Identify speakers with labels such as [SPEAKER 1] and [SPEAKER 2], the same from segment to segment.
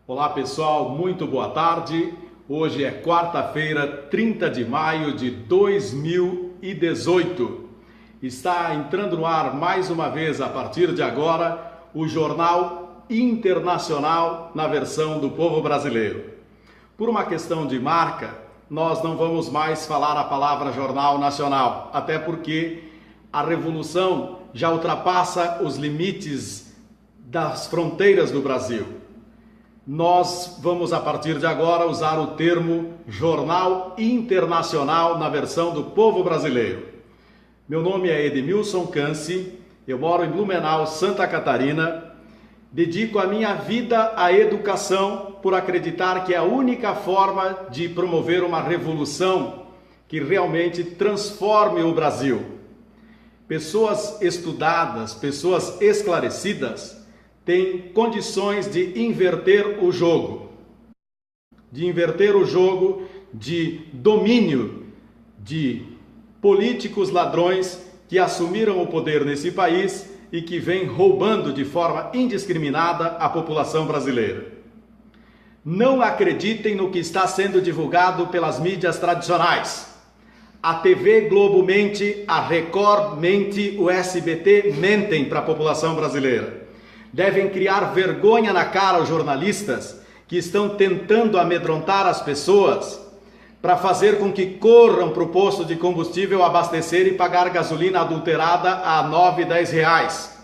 [SPEAKER 1] Olá pessoal, muito boa tarde. Hoje é quarta-feira, 30 de maio de 2018. Está entrando no ar mais uma vez, a partir de agora, o Jornal Internacional na versão do povo brasileiro. Por uma questão de marca, nós não vamos mais falar a palavra Jornal Nacional, até porque a revolução já ultrapassa os limites das fronteiras do Brasil. Nós vamos, a partir de agora, usar o termo Jornal Internacional na versão do povo brasileiro. Meu nome é Edmilson Canci, eu moro em Blumenau, Santa Catarina. Dedico a minha vida à educação por acreditar que é a única forma de promover uma revolução que realmente transforme o Brasil. Pessoas estudadas, pessoas esclarecidas, têm condições de inverter o jogo. De domínio de políticos ladrões que assumiram o poder nesse país e que vêm roubando de forma indiscriminada a população brasileira. Não acreditem no que está sendo divulgado pelas mídias tradicionais. A TV Globo mente, a Record mente, o SBT mentem para a população brasileira. Devem criar vergonha na cara aos jornalistas que estão tentando amedrontar as pessoas para fazer com que corram para o posto de combustível abastecer e pagar gasolina adulterada a R$ 9, R$ 10.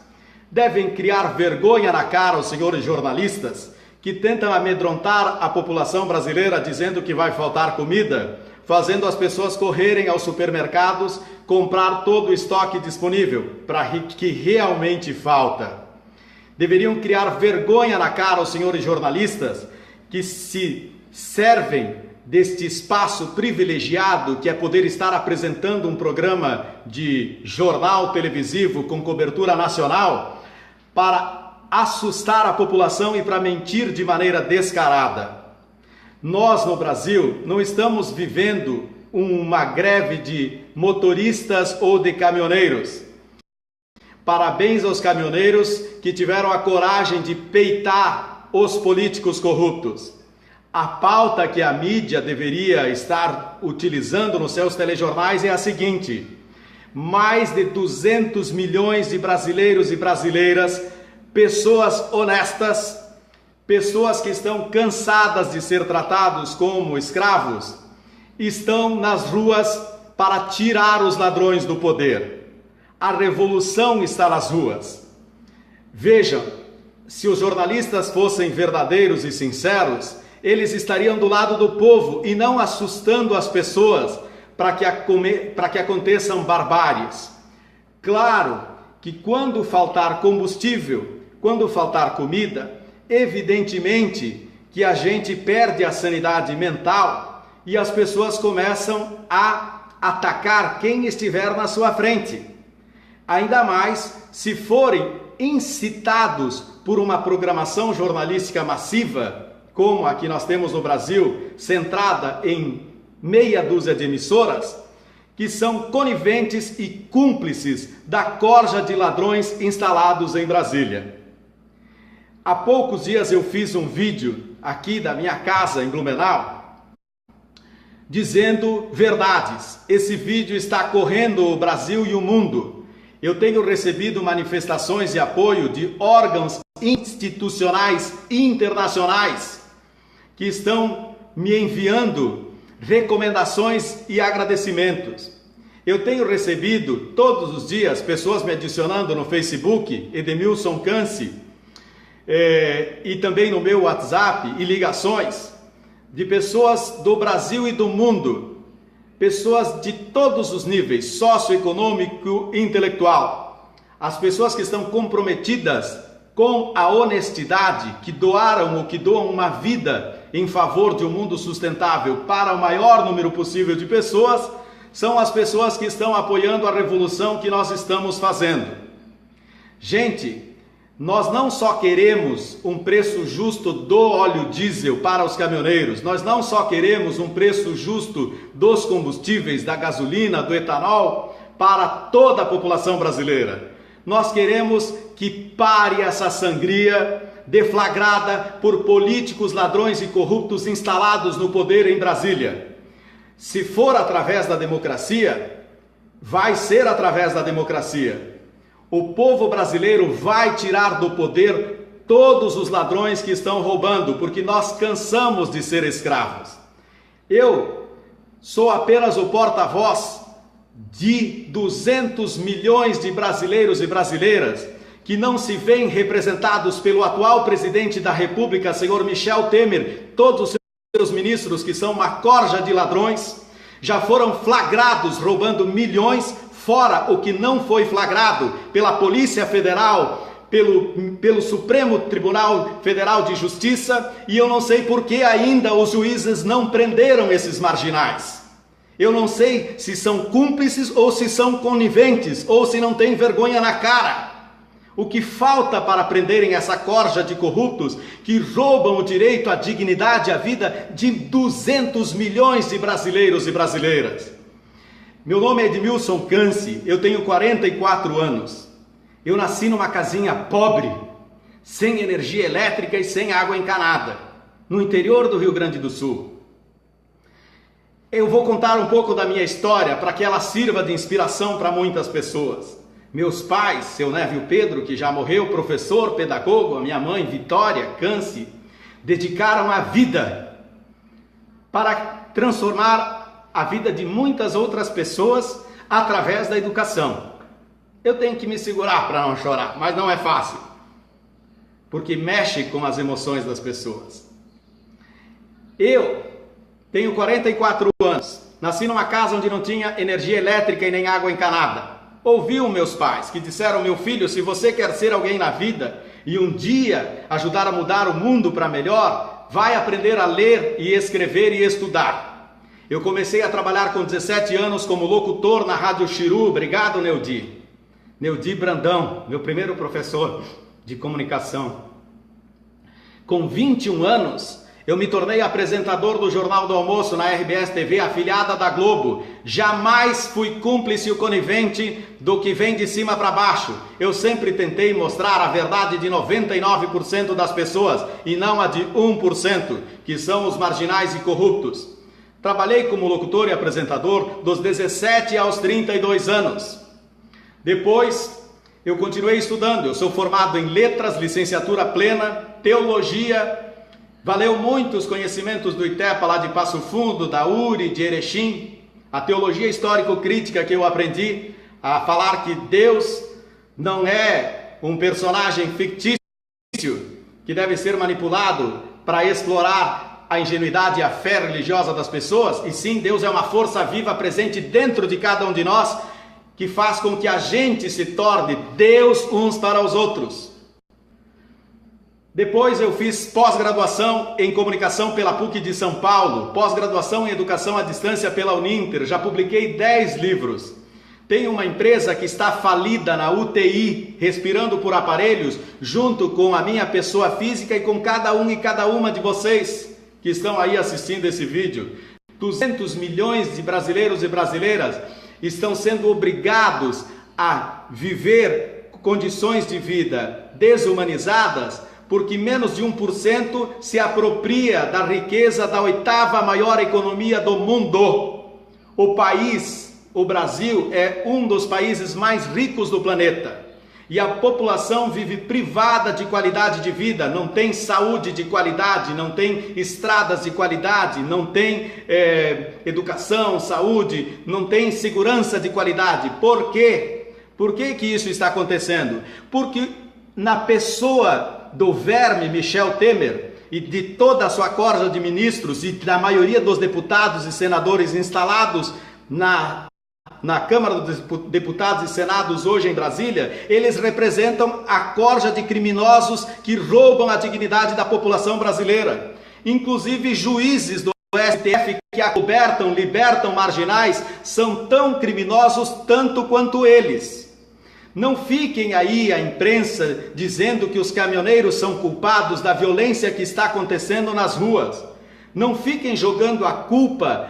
[SPEAKER 1] Devem criar vergonha na cara aos senhores jornalistas que tentam amedrontar a população brasileira dizendo que vai faltar comida, fazendo as pessoas correrem aos supermercados comprar todo o estoque disponível para que realmente falta. Deveriam criar vergonha na cara aos senhores jornalistas que se servem deste espaço privilegiado que é poder estar apresentando um programa de jornal televisivo com cobertura nacional para assustar a população e para mentir de maneira descarada. Nós no Brasil não estamos vivendo uma greve de motoristas ou de caminhoneiros. Parabéns aos caminhoneiros que tiveram a coragem de peitar os políticos corruptos. A pauta que a mídia deveria estar utilizando nos seus telejornais é a seguinte: mais de 200 milhões de brasileiros e brasileiras, pessoas honestas, pessoas que estão cansadas de ser tratados como escravos, estão nas ruas para tirar os ladrões do poder. A revolução está nas ruas. Vejam, se os jornalistas fossem verdadeiros e sinceros, eles estariam do lado do povo e não assustando as pessoas para que aconteçam barbáries. Claro que quando faltar combustível, quando faltar comida, evidentemente que a gente perde a sanidade mental e as pessoas começam a atacar quem estiver na sua frente. Ainda mais se forem incitados por uma programação jornalística massiva, como a que nós temos no Brasil, centrada em meia dúzia de emissoras, que são coniventes e cúmplices da corja de ladrões instalados em Brasília. Há poucos dias eu fiz um vídeo aqui da minha casa em Blumenau, dizendo verdades. Esse vídeo está correndo o Brasil e o mundo. Eu tenho recebido manifestações de apoio de órgãos institucionais internacionais que estão me enviando recomendações e agradecimentos. Eu tenho recebido todos os dias pessoas me adicionando no Facebook, Edmilson Canci, e também no meu WhatsApp, e ligações de pessoas do Brasil e do mundo. Pessoas de todos os níveis, socioeconômico e intelectual. As pessoas que estão comprometidas com a honestidade, que doaram ou que doam uma vida em favor de um mundo sustentável para o maior número possível de pessoas, são as pessoas que estão apoiando a revolução que nós estamos fazendo. Gente, nós não só queremos um preço justo do óleo diesel para os caminhoneiros, nós não só queremos um preço justo dos combustíveis, da gasolina, do etanol para toda a população brasileira. Nós queremos que pare essa sangria, deflagrada por políticos ladrões e corruptos instalados no poder em Brasília. Se for através da democracia, vai ser através da democracia. O povo brasileiro vai tirar do poder todos os ladrões que estão roubando, porque nós cansamos de ser escravos. Eu sou apenas o porta-voz de 200 milhões de brasileiros e brasileiras que não se veem representados pelo atual presidente da República, senhor Michel Temer. Todos os seus ministros, que são uma corja de ladrões, já foram flagrados roubando milhões, fora o que não foi flagrado pela Polícia Federal, pelo Supremo Tribunal Federal de Justiça, e eu não sei por que ainda os juízes não prenderam esses marginais. Eu não sei se são cúmplices ou se são coniventes, ou se não têm vergonha na cara. O que falta para prenderem essa corja de corruptos que roubam o direito à dignidade, à vida de 200 milhões de brasileiros e brasileiras? Meu nome é Edmilson Canci, eu tenho 44 anos. Eu nasci numa casinha pobre, sem energia elétrica e sem água encanada, no interior do Rio Grande do Sul. Eu vou contar um pouco da minha história para que ela sirva de inspiração para muitas pessoas. Meus pais, seu Névio Pedro, que já morreu, professor, pedagogo, a minha mãe, Vitória Canci, dedicaram a vida para transformar a vida de muitas outras pessoas através da educação. Eu tenho que me segurar para não chorar, mas não é fácil, porque mexe com as emoções das pessoas. Eu tenho 44 anos, nasci numa casa onde não tinha energia elétrica e nem água encanada. Ouvi os meus pais que disseram: meu filho, se você quer ser alguém na vida e um dia ajudar a mudar o mundo para melhor, vai aprender a ler e escrever e estudar. Eu comecei a trabalhar com 17 anos como locutor na Rádio Xiru. Obrigado, Neudi. Neudi Brandão, meu primeiro professor de comunicação. Com 21 anos, eu me tornei apresentador do Jornal do Almoço na RBS TV, afiliada da Globo. Jamais fui cúmplice ou conivente do que vem de cima para baixo. Eu sempre tentei mostrar a verdade de 99% das pessoas e não a de 1%, que são os marginais e corruptos. Trabalhei como locutor e apresentador dos 17 aos 32 anos. Depois, eu continuei estudando. Eu sou formado em letras, licenciatura plena, teologia. Valeu muito os conhecimentos do ITEPA lá de Passo Fundo, da URI, de Erechim, a teologia histórico-crítica que eu aprendi a falar que Deus não é um personagem fictício que deve ser manipulado para explorar a ingenuidade e a fé religiosa das pessoas, e sim, Deus é uma força viva presente dentro de cada um de nós, que faz com que a gente se torne Deus uns para os outros. Depois eu fiz pós-graduação em comunicação pela PUC de São Paulo, pós-graduação em educação à distância pela Uninter, já publiquei 10 livros. Tenho uma empresa que está falida na UTI, respirando por aparelhos, junto com a minha pessoa física e com cada um e cada uma de vocês que estão aí assistindo esse vídeo. 200 milhões de brasileiros e brasileiras estão sendo obrigados a viver condições de vida desumanizadas, porque menos de 1% se apropria da riqueza da 8ª maior economia do mundo. O país, o Brasil, é um dos países mais ricos do planeta. E a população vive privada de qualidade de vida, não tem saúde de qualidade, não tem estradas de qualidade, não tem educação, saúde, não tem segurança de qualidade. Por quê? Por que que isso está acontecendo? Porque na pessoa do verme Michel Temer e de toda a sua corja de ministros e da maioria dos deputados e senadores instalados na Câmara dos Deputados e Senados hoje em Brasília, eles representam a corja de criminosos que roubam a dignidade da população brasileira. Inclusive juízes do STF que acobertam, libertam marginais, são tão criminosos tanto quanto eles. Não fiquem aí a imprensa dizendo que os caminhoneiros são culpados da violência que está acontecendo nas ruas. Não fiquem jogando a culpa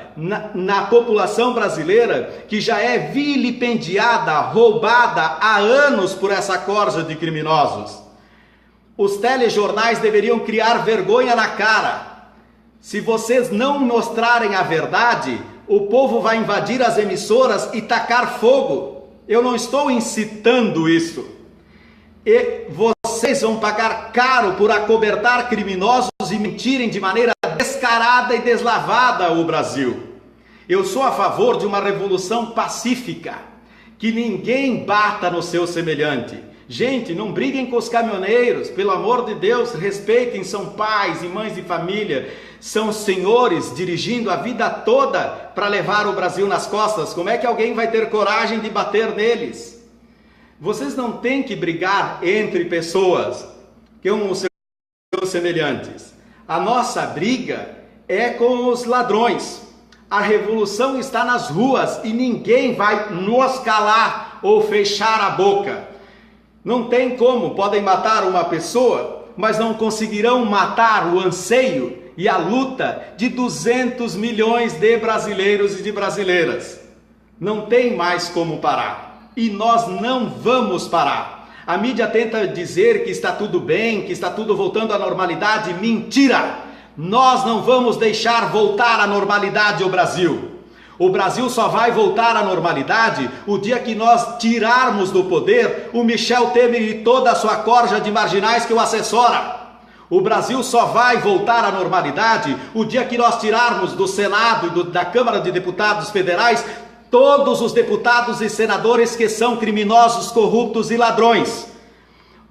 [SPEAKER 1] na população brasileira, que já é vilipendiada, roubada há anos por essa corja de criminosos. Os telejornais deveriam criar vergonha na cara. Se vocês não mostrarem a verdade, o povo vai invadir as emissoras e tacar fogo. Eu não estou incitando isso. E vocês vão pagar caro por acobertar criminosos e mentirem de maneira descarada e deslavada o Brasil. Eu sou a favor de uma revolução pacífica, que ninguém bata no seu semelhante. Gente, não briguem com os caminhoneiros, pelo amor de Deus, respeitem, são pais e mães de família, são senhores dirigindo a vida toda para levar o Brasil nas costas. Como é que alguém vai ter coragem de bater neles? Vocês não têm que brigar entre pessoas com os seus semelhantes. A nossa briga é com os ladrões. A revolução está nas ruas e ninguém vai nos calar ou fechar a boca. Não tem como, podem matar uma pessoa, mas não conseguirão matar o anseio e a luta de 200 milhões de brasileiros e de brasileiras. Não tem mais como parar. E nós não vamos parar. A mídia tenta dizer que está tudo bem, que está tudo voltando à normalidade. Mentira! Nós não vamos deixar voltar à normalidade o Brasil. O Brasil só vai voltar à normalidade o dia que nós tirarmos do poder o Michel Temer e toda a sua corja de marginais que o assessora. O Brasil só vai voltar à normalidade o dia que nós tirarmos do Senado e da Câmara de Deputados Federais todos os deputados e senadores que são criminosos, corruptos e ladrões.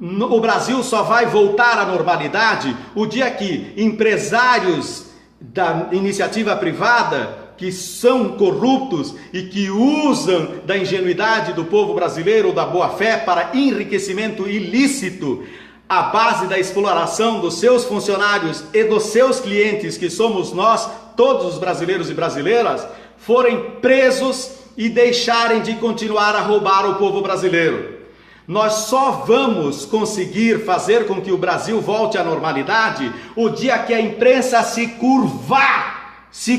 [SPEAKER 1] O Brasil só vai voltar à normalidade o dia que empresários da iniciativa privada que são corruptos e que usam da ingenuidade do povo brasileiro ou da boa-fé para enriquecimento ilícito, à base da exploração dos seus funcionários e dos seus clientes, que somos nós, todos os brasileiros e brasileiras, forem presos e deixarem de continuar a roubar o povo brasileiro. Nós só vamos conseguir fazer com que o Brasil volte à normalidade o dia que a imprensa se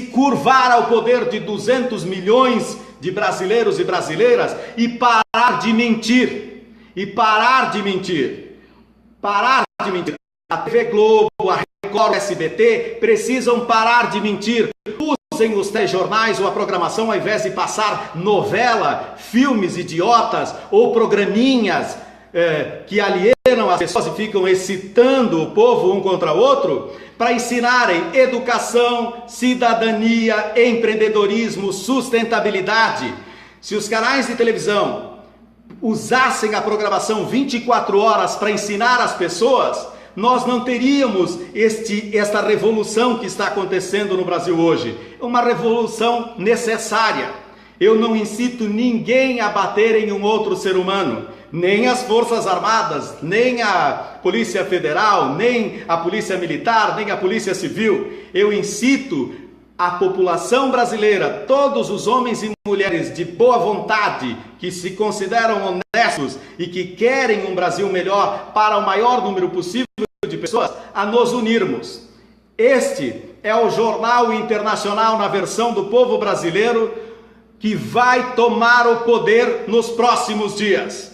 [SPEAKER 1] curvar ao poder de 200 milhões de brasileiros e brasileiras e parar de mentir. A TV Globo, a Record, o SBT precisam parar de mentir. Usem os telejornais ou a programação ao invés de passar novela, filmes idiotas ou programinhas que alienam as pessoas e ficam excitando o povo um contra o outro, para ensinarem educação, cidadania, empreendedorismo, sustentabilidade. Se os canais de televisão usassem a programação 24 horas para ensinar as pessoas, nós não teríamos esta revolução que está acontecendo no Brasil hoje. É uma revolução necessária. Eu não incito ninguém a bater em um outro ser humano, nem as Forças Armadas, nem a Polícia Federal, nem a Polícia Militar, nem a Polícia Civil. Eu incito a população brasileira, todos os homens e mulheres de boa vontade, que se consideram honestos e que querem um Brasil melhor para o maior número possível de pessoas, a nos unirmos. Este é o Jornal Internacional na versão do povo brasileiro que vai tomar o poder nos próximos dias.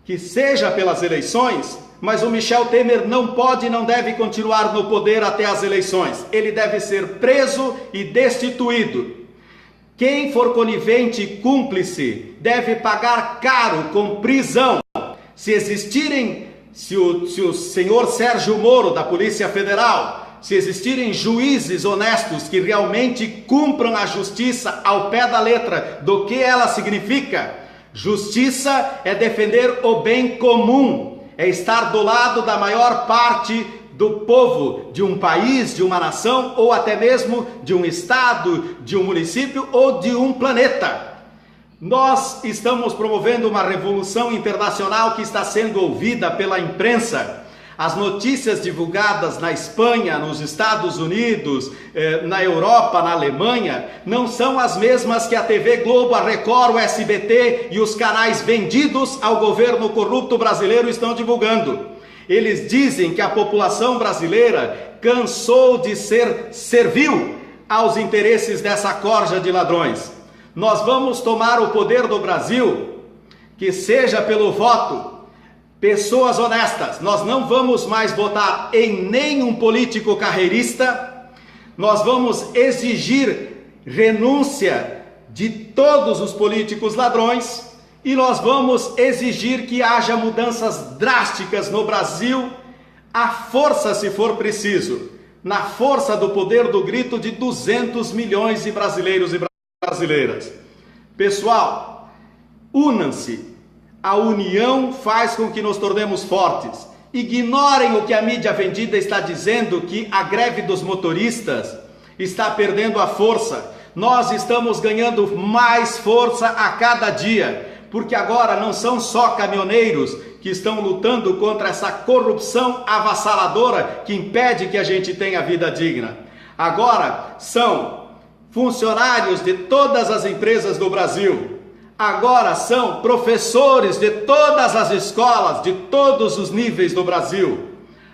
[SPEAKER 1] Que seja pelas eleições, mas o Michel Temer não pode e não deve continuar no poder até as eleições. Ele deve ser preso e destituído. Quem for conivente e cúmplice deve pagar caro com prisão. Se o senhor Sérgio Moro da Polícia Federal, se existirem juízes honestos que realmente cumpram a justiça ao pé da letra do que ela significa, justiça é defender o bem comum, é estar do lado da maior parte do povo, de um país, de uma nação, ou até mesmo de um estado, de um município ou de um planeta. Nós estamos promovendo uma revolução internacional que está sendo ouvida pela imprensa. As notícias divulgadas na Espanha, nos Estados Unidos, na Europa, na Alemanha, não são as mesmas que a TV Globo, a Record, o SBT e os canais vendidos ao governo corrupto brasileiro estão divulgando. Eles dizem que a população brasileira cansou de ser servil aos interesses dessa corja de ladrões. Nós vamos tomar o poder do Brasil, que seja pelo voto, Pessoas honestas, nós não vamos mais votar em nenhum político carreirista, nós vamos exigir renúncia de todos os políticos ladrões e nós vamos exigir que haja mudanças drásticas no Brasil, à força se for preciso, na força do poder do grito de 200 milhões de brasileiros e brasileiras. Pessoal, unam-se. A união faz com que nos tornemos fortes. Ignorem o que a mídia vendida está dizendo, que a greve dos motoristas está perdendo a força. Nós estamos ganhando mais força a cada dia, porque agora não são só caminhoneiros que estão lutando contra essa corrupção avassaladora que impede que a gente tenha vida digna. Agora são funcionários de todas as empresas do Brasil. Agora são professores de todas as escolas, de todos os níveis do Brasil.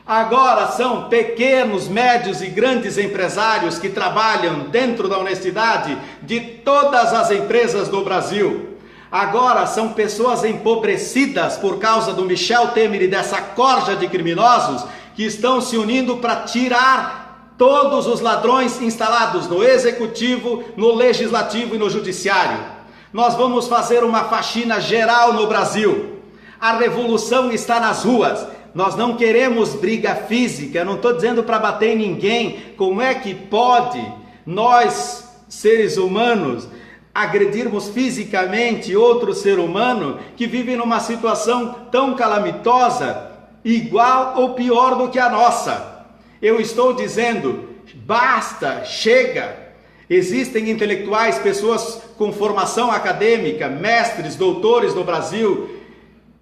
[SPEAKER 1] Agora são pequenos, médios e grandes empresários que trabalham dentro da honestidade de todas as empresas do Brasil. Agora são pessoas empobrecidas por causa do Michel Temer e dessa corja de criminosos que estão se unindo para tirar todos os ladrões instalados no Executivo, no Legislativo e no Judiciário. Nós vamos fazer uma faxina geral no Brasil. A revolução está nas ruas. Nós não queremos briga física, eu não estou dizendo para bater em ninguém. Como é que pode nós, seres humanos, agredirmos fisicamente outro ser humano que vive numa situação tão calamitosa, igual ou pior do que a nossa? Eu estou dizendo, basta, chega. Existem intelectuais, pessoas com formação acadêmica, mestres, doutores no Brasil,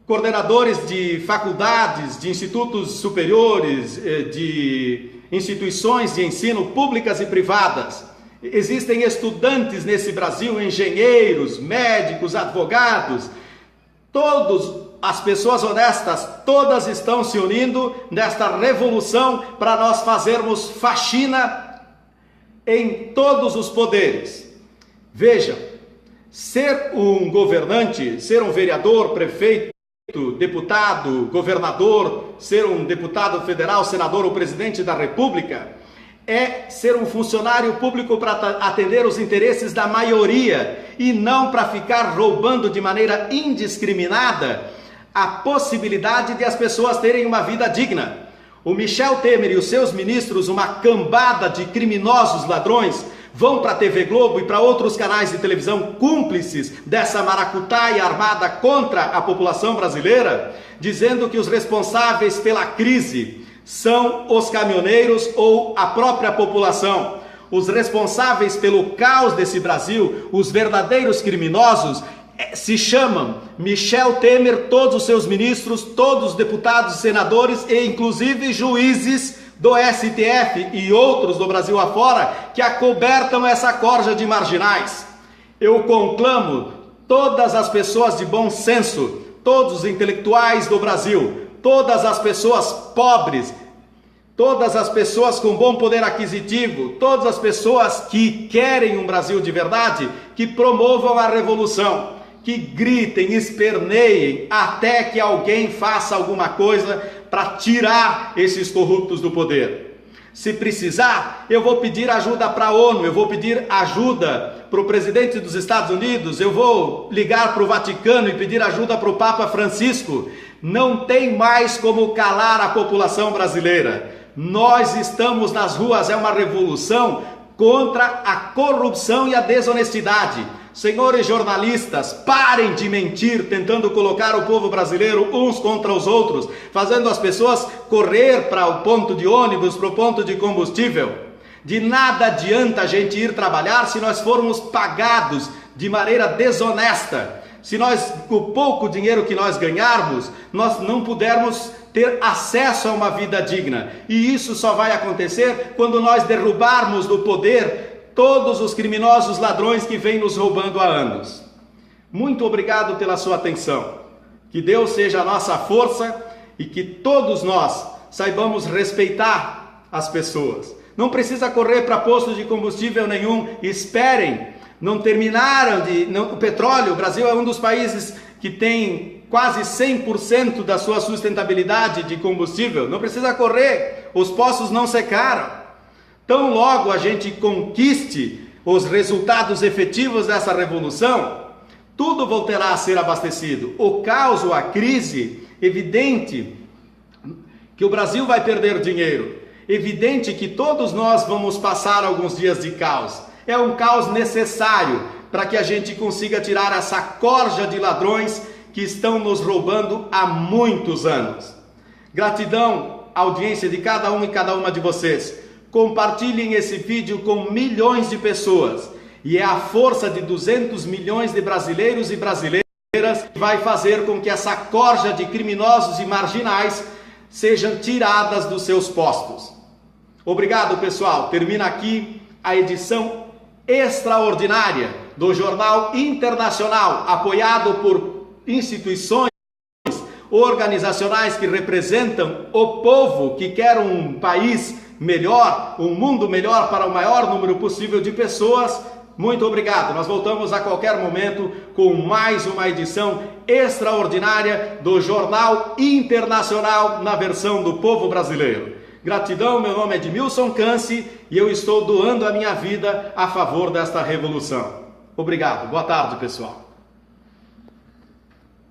[SPEAKER 1] coordenadores de faculdades, de institutos superiores, de instituições de ensino públicas e privadas. Existem estudantes nesse Brasil, engenheiros, médicos, advogados. Todas as pessoas honestas, todas estão se unindo nesta revolução para nós fazermos faxina em todos os poderes. Vejam, ser um governante, ser um vereador, prefeito, deputado, governador, ser um deputado federal, senador ou presidente da República, é ser um funcionário público para atender os interesses da maioria e não para ficar roubando de maneira indiscriminada a possibilidade de as pessoas terem uma vida digna. O Michel Temer e os seus ministros, uma cambada de criminosos ladrões, vão para a TV Globo e para outros canais de televisão cúmplices dessa maracutaia armada contra a população brasileira, dizendo que os responsáveis pela crise são os caminhoneiros ou a própria população. Os responsáveis pelo caos desse Brasil, os verdadeiros criminosos, se chamam Michel Temer, todos os seus ministros, todos os deputados e senadores e inclusive juízes do STF e outros do Brasil afora que acobertam essa corja de marginais. Eu conclamo todas as pessoas de bom senso, todos os intelectuais do Brasil, todas as pessoas pobres, todas as pessoas com bom poder aquisitivo, todas as pessoas que querem um Brasil de verdade, que promovam a revolução, que gritem, esperneiem, até que alguém faça alguma coisa para tirar esses corruptos do poder. Se precisar, eu vou pedir ajuda para a ONU, eu vou pedir ajuda para o presidente dos Estados Unidos, eu vou ligar para o Vaticano e pedir ajuda para o Papa Francisco. Não tem mais como calar a população brasileira. Nós estamos nas ruas, é uma revolução contra a corrupção e a desonestidade. Senhores jornalistas, parem de mentir, tentando colocar o povo brasileiro uns contra os outros, fazendo as pessoas correr para o ponto de ônibus, para o ponto de combustível. De nada adianta a gente ir trabalhar se nós formos pagados de maneira desonesta. Se nós, com o pouco dinheiro que nós ganharmos, nós não pudermos ter acesso a uma vida digna. E isso só vai acontecer quando nós derrubarmos do poder todos os criminosos ladrões que vêm nos roubando há anos. Muito obrigado pela sua atenção. Que Deus seja a nossa força e que todos nós saibamos respeitar as pessoas. Não precisa correr para posto de combustível nenhum, esperem. Não terminaram o petróleo. O Brasil é um dos países que tem quase 100% da sua sustentabilidade de combustível. Não precisa correr, os poços não secaram. Tão logo a gente conquiste os resultados efetivos dessa revolução, tudo voltará a ser abastecido. O caos, a crise, evidente que o Brasil vai perder dinheiro, evidente que todos nós vamos passar alguns dias de caos. É um caos necessário para que a gente consiga tirar essa corja de ladrões que estão nos roubando há muitos anos. Gratidão à audiência de cada um e cada uma de vocês. Compartilhem esse vídeo com milhões de pessoas. E é a força de 200 milhões de brasileiros e brasileiras que vai fazer com que essa corja de criminosos e marginais sejam tiradas dos seus postos. Obrigado, pessoal. Termina aqui a edição extraordinária do Jornal Internacional, apoiado por instituições organizacionais que representam o povo que quer um país melhor, um mundo melhor para o maior número possível de pessoas. Muito obrigado. Nós voltamos a qualquer momento com mais uma edição extraordinária do Jornal Internacional na versão do povo brasileiro. Gratidão, meu nome é Edmilson Canci e eu estou doando a minha vida a favor desta revolução. Obrigado. Boa tarde, pessoal.